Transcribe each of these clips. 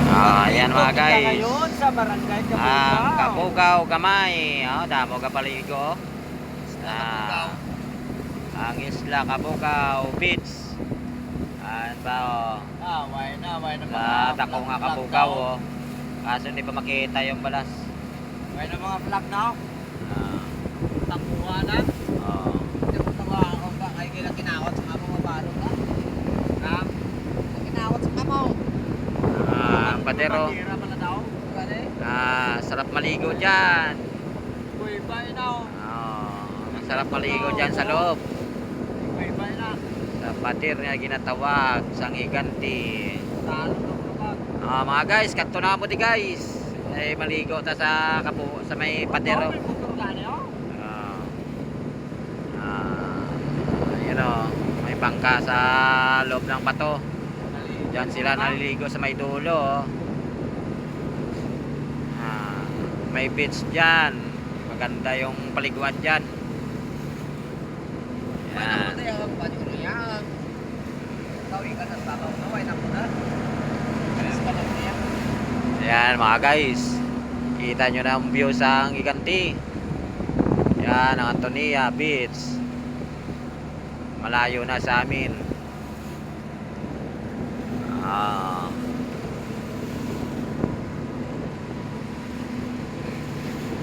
Ayan mga Kita guys. ngayon sa Barangay Ang Kapugaw. Kapugaw Gamay. Damo ka paligo. Ang Isla Kapugaw Beach. Ayan ba Way na Sa mga dako nga Kapugaw Kaso hindi pa makita yung balas. Way na mga vlog na. Ah, Tapuha na. oh. Hindi ko tawa ako ba kay kila kinawat sa mga baro ka. Ha? Kinawat sa kamo. Padero. Tira pala daw. Gani. Sarap maligo dyan. Uy, bay na. Sarap maligo dyan sa loob. Uy, bay na. Sa pader nga ginatawag, sang iganti. Talo na. Mga guys, kanto na mo di guys. Ay maligo ta sa sa may padero. Ayun may bangka sa loob ng bato. Diyan sila naliligo sa may dulo. May beach diyan. Maganda yung paliguan diyan. Yan mga guys, kita nyo na ang view sa Giganti. Yan ang Antonia Beach. Malayo na sa amin.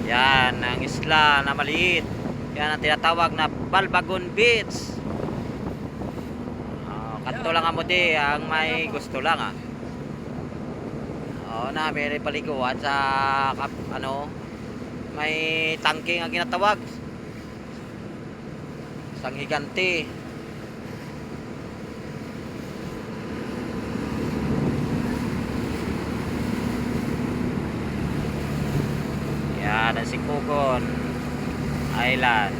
Yan ang isla na maliit. Yan ang tinatawag na Balbagon Beach. Kanto lang mo di ang may gusto lang na may paliguan sa may tangke nga ginatawag sang Giganti. Yan ang Sikugon Island.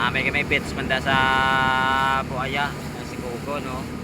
May beach man da sa Buaya ang Sikugon